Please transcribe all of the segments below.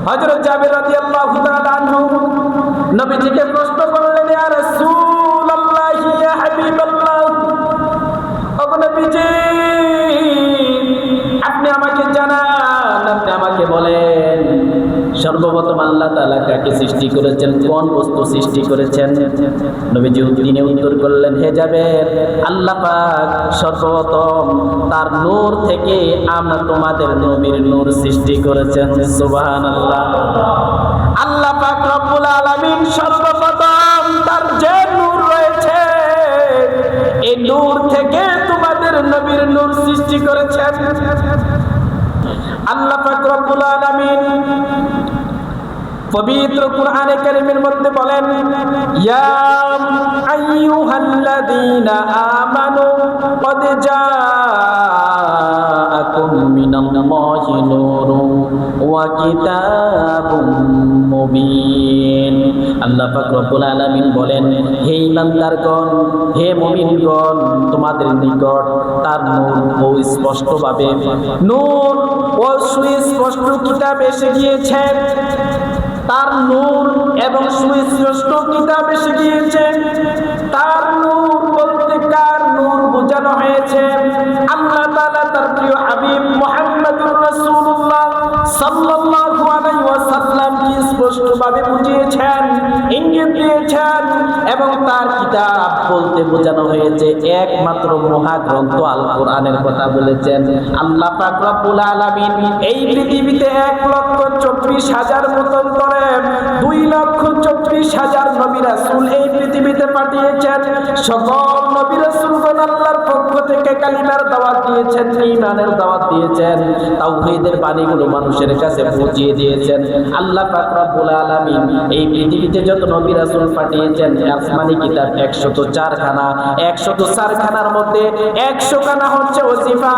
হযরত জাবির রাদিয়াল্লাহু তাআলা আনহু নবীজিকে প্রশ্ন করলেন, ইয়া রাসূলুল্লাহ, ইয়া হাবিবাল্লাহ, ওগো নবীজি, আপনি আমাকে জানান, আপনি আমাকে বলেন, সর্বপ্রথম আল্লাহ তাআলা কাকে সৃষ্টি করেছেন, কোন বস্তু সৃষ্টি করেছেন? নবীজি তিনি উত্তর করলেন, হে জাবের, আল্লাহ পাক সর্বপ্রথম তার নূর থেকে আমরা তোমাদের নবীর নূর সৃষ্টি করেছেন। সুবহানাল্লাহ। আল্লাহ পাক রব্বুল আলামিন সর্বপ্রথম তার যে নূর রয়েছে, এই নূর থেকে তোমাদের নবীর নূর সৃষ্টি করেছেন। আল্লাহ পাক রব্বুল আলামিন পবিত্র কুরআনে কারীমের মধ্যে বলেন, ইয়া আইয়ুহাল্লাযীনা আমানু ক্বাদ জাআকুম মিনাল্লাহি নূরুন ওয়া কিতাবুম মুবিন। আল্লাহ পাক রব্বুল আলামিন বলেন, হে ঈমানদারগণ, হে মুমিনগণ, তোমাদের নিকট তার নূর ও স্পষ্টভাবে নূর ও সুস্পষ্ট কিতাব এসে গিয়েছে। তার নূর এবং সুস্পষ্ট কিতাব এসে গিয়েছে। তার নূর বলতে কার নূর বোঝানো হয়েছে? আল্লাহ তাআলা তার প্রিয় হাবিব মুহাম্মদুর রাসূলুল্লাহ সাল্লাল্লাহু আলাইহি ওয়াসাল্লাম কি স্পষ্টভাবে বুঝিয়েছেন, ইঙ্গিত দিয়েছেন, এবং তার কিতাব বলতে বোঝানো হয়েছে একমাত্র মহাগ্রন্থ আল কোরআনের কথা বলেছেন। আল্লাহ পাক রব্বুল আলামিন এই পৃথিবীতে 1,24,000 মতন করে 2,34,000 নবী রাসূল এই পৃথিবীতে পাঠিয়েছেন। সকল নবী রাসূলগণ আল্লাহর পক্ষ থেকে কালিমার দাওয়াত দিয়েছেন, ঈমানের দাওয়াত দিয়েছেন, তাওহীদের বাণীগুলো মানুষের কাছে পৌঁছিয়ে দিয়েছেন। আল্লাহ পাক রব্বুল আলামিন এই পৃথিবীতে যত নবী রাসূল পাঠিয়েছেন, আসমানি কিতাব 104 খানা। 104 খানার মধ্যে 100 খানা হচ্ছে ওজিফা,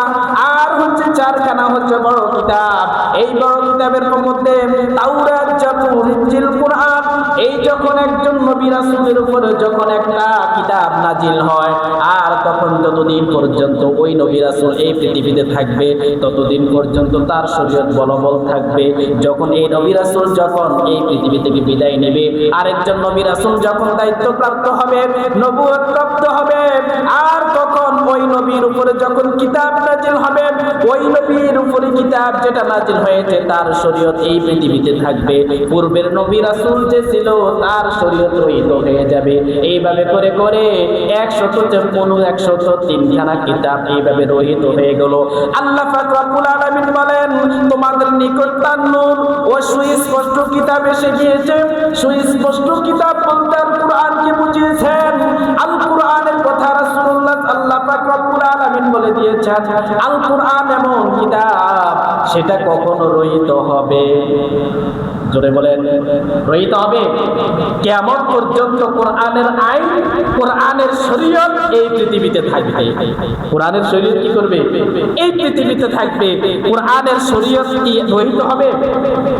আর হচ্ছে 4 খানা হচ্ছে বড় কিতাব। এই বড় কিতাবের মধ্যে তাওরাত, জাবুর, ইনজিল, কুরআন, এই যখন একজন নবী রাসূলের উপরে যখন একটা কিতাব নাজিল হয়, আর তখন যতদিন পর্যন্ত ওই নবী রাসূল এই পৃথিবীতে থাকবে, ততদিন পর্যন্ত তার শরীয়ত বলবৎ থাকবে। যখন এই নবী রাসূল যখন এই পৃথিবী থেকে বিদায় নেবে, আরেকজন নবী রাসূল যখন দায়িত্বপ্রাপ্ত হবে, নবুয়ত প্রাপ্ত হবে, আর তখন ওই নবীর উপরে যখন কিতাব নাজিল হবে, ওই নবীর উপরে কিতাব যেটা নাজিল হয়েছে তার শরীয়ত এই পৃথিবীতে থাকবে। পূর্বের নবী রাসূল যে ছিল তার শরীয়ত রহিত হয়ে যাবে। এইভাবে করে করে 103 খানা কিতাব এইভাবে রহিত হয়ে গেল। আল্লাহ পাক রব্বুল আলামিন বলেন, তোমাদের নিকট তার নূর ও সুস্পষ্ট কিতাব এসে গিয়েছে। সুস্পষ্ট কিতাব বলতে আল কোরআনকে বুঝিয়েছেন। আল কোরআনের কথা রাসূলুল্লাহ আল্লাহ পাক রব্বুল আলামিন বলে দিয়েছেন, আল কোরআন এমন কিতাব সেটা কখনো রহিত হবে, জোরে বলেন, রহিত হবে কিয়ামত পর্যন্ত। কোরআনের আইন, কোরআনের শরীয়ত এই পৃথিবীতে থাকবে। কোরআনের শরীয়ত কি করবে? এই পৃথিবীতে থাকবে। কোরআনের শরীয়ত কি রহিত হবে?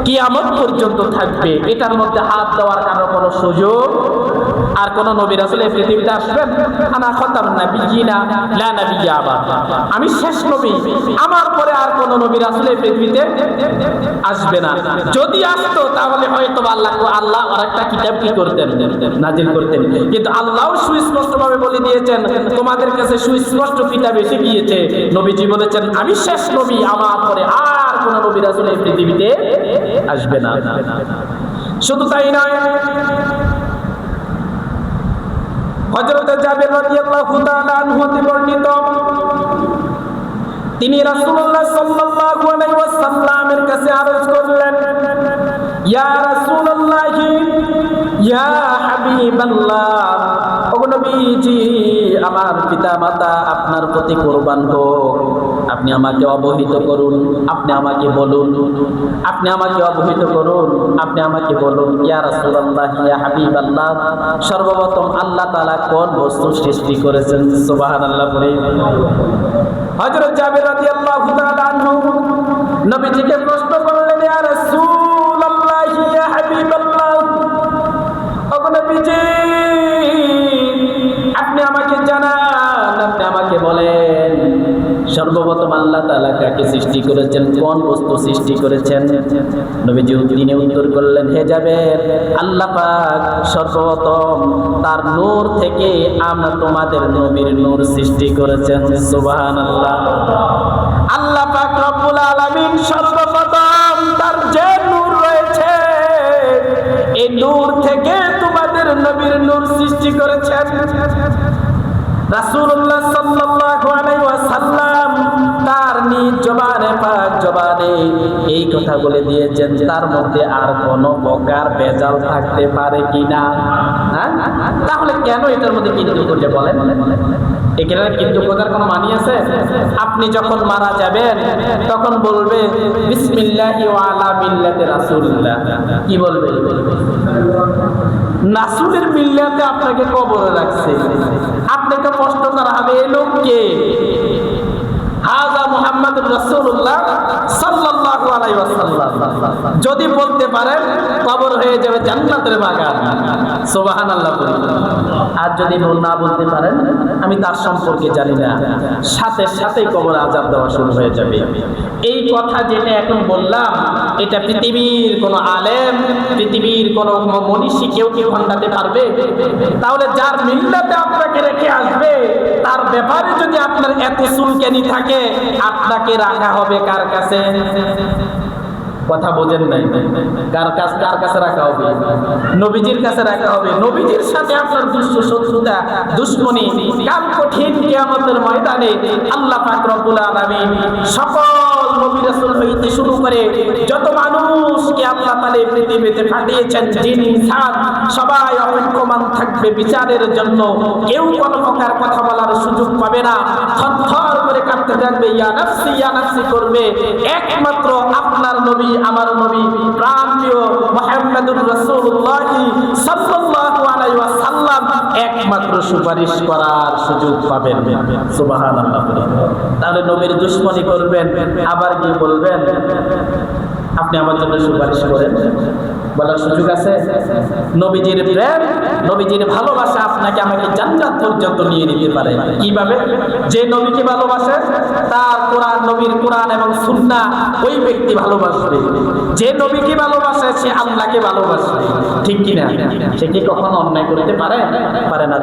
কিয়ামত পর্যন্ত থাকবে। এটার মধ্যে হাত দেওয়ার কারো কোনো সুযোগ আর কোন নবী রাসূল এই পৃথিবীতে আসবেন? আনা খাতামুন নাবিয়্যিনা লা নাবিয়্যা বা'দি, আমি শেষ নবী, আমার পরে আর কোন নবী রাসূল এই পৃথিবীতে আসবে না। যদি আসতো তাহলে হয়তো আল্লাহ আরেকটা কিতাব কি করতেন, নাজিল করতেন। কিন্তু আল্লাহও সুস্পষ্টভাবে বলে দিয়েছেন, তোমাদের কাছে সুস্পষ্ট কিতাব এসে গিয়েছে। নবীজি বলেছেন, আমি শেষ নবী, আমার পরে আর কোন নবী রাসূল এই পৃথিবীতে আসবে না। শুধু তাই নয়, হযরত জাবির রাদিয়াল্লাহু তাআলা আনহু হতে বর্ণিত, তিনি রাসূলুল্লাহ সাল্লাল্লাহু আলাইহি ওয়াসাল্লামের কাছে আরজ করলেন, ইয়া রাসূলুল্লাহ, ইয়া হাবিবাল্লাহ, ওগো নবীজি, আমার পিতামাতা আপনার প্রতি কুরবান হোক, আপনি আমাকে অবহিত করুন, আপনি আমাকে বলুন, আপনি আমাকে অবহিত করুন, আপনি আমাকে বলুন, ইয়া রাসূলুল্লাহ, ইয়া হাবিবাল্লাহ, সর্বপ্রথম আল্লাহ তাআলা কোন বস্তু সৃষ্টি করেছেন? সুবহানাল্লাহ বলে হযরত জাবির রাদিয়াল্লাহু তাআলা আনহু নবীজিকে প্রশ্ন করলেন, ইয়া রাসূলুল্লাহ, ইয়া হাবিবাল্লাহ, ওগো নবীজি, আপনি আমাকে জানান, আপনি আমাকে বলেন, সর্বপ্রথম আল্লাহ তাআলা কাকে সৃষ্টি করেছেন, কোন কোন বস্তু সৃষ্টি করেছেন? নবীজি তিনি উত্তর করলেন, হে যাবের, আল্লাহ পাক সর্বপ্রথম তার নূর থেকে আমরা তোমাদের নবীর নূর সৃষ্টি করেছেন। সুবহানাল্লাহ। আল্লাহ পাক রব্বুল আলামিন সর্বপ্রথম তার যে নূর রয়েছে এই নূর থেকে তোমাদের নবীর নূর সৃষ্টি করেছেন। রাসূলুল্লাহ সাল্লাল্লাহু আলাইহি ওয়াসাল্লাম তার নিজ জবানে পাক জবানে এই কথা বলে দিয়েছেন, তার মধ্যে আর কোন প্রকার ভেজাল থাকতে পারে কিনা? হ্যাঁ, তাহলে কেন এটার মধ্যে কিন্তু করলে বলেন? এখানে কিন্তু কোথার কোনো মানি আছে? আপনি যখন মারা যাবেন তখন বলবে বিসমিল্লাহি ওয়া আলা মিল্লাতি রাসূলিল্লাহ। কি বলবে? রাসূলের মিল্লাতে আপনাকে কবরে রাখছে, আপনাকে প্রশ্ন করা হবে এই লোক কে? হাযা মুহাম্মাদুর রাসূলুল্লাহ সাল্লাল্লাহু আলাইহি ওয়াসাল্লাম। যদি বলতে পারেন কবর হয়ে যাবে জান্নাতের বাগান। সুবহানাল্লাহ। আর যদি না বলতে পারেন আমি তার সম্পর্কে জানি না, সাথে সাথেই কবর আযাব দেওয়া শুরু হয়ে যাবে। এই কথা যেটা এখন বললাম এটা পৃথিবীর কোন আলেম, পৃথিবীর কোন মনীষী কেউ কি খণ্ডাতে পারবে? তাহলে যার মিল্লাতে আপনাকে রেখে আসবে তার ব্যাপারে যদি আপনার এত চুলকানি থাকে, আপনাকে রাখা হবে কার কাছে? কথা বোঝেন নাই? কার কাছে রাখা হবে? নবীজির কাছে রাখা হবে। নবীজির সাথে আপনার শত্রুতা, দুশমনি কাল কঠিন কিয়ামতের ময়দানে আল্লাহ পাক রব্বুল আলামিন সকল নবী রাসূল হইতে শুরু করে যত মানুষকে আল্লাহ তাআলা পৃথিবীতে পাঠিয়েছেন, জিন ইনসান সবাই অপেক্ষমান থাকবে বিচারের জন্য। কেউ কোনো প্রকার কথা বলার সুযোগ পাবে না, থরথর করে কাঁপতে থাকবে, ইয়া নাফসি করবে। একমাত্র আপনার নবী, আমার নবী প্রাণপ্রিয় মুহাম্মদুর রাসূলুল্লাহ সাল্লাল্লাহু আলাইহি ওয়াসাল্লাম একমাত্র সুপারিশ করার সুযোগ পাবেন। সুবহানাল্লাহ। তাহলে নবীর দুশমনি করবেন, আবার কি বলবেন আপনি আমার জন্য সুপারিশ করেন? বলার সুযোগ আছে? নবীজির প্রেম, নবীজির ভালোবাসা আপনাকে আমাকে জান্নাত পর্যন্ত নিয়ে নিতে পারে। কিভাবে? যে নবীকে ভালোবাসে তার কোরআন, নবীর কোরআন এবং সুন্নাহ ওই ব্যক্তি ভালোবাসবে। যে নবীকে ভালোবাসে সে আল্লাহকে ভালোবাসে। ঠিক কিনা? সে কি কখনো অন্যায় করতে পারে? পারে না।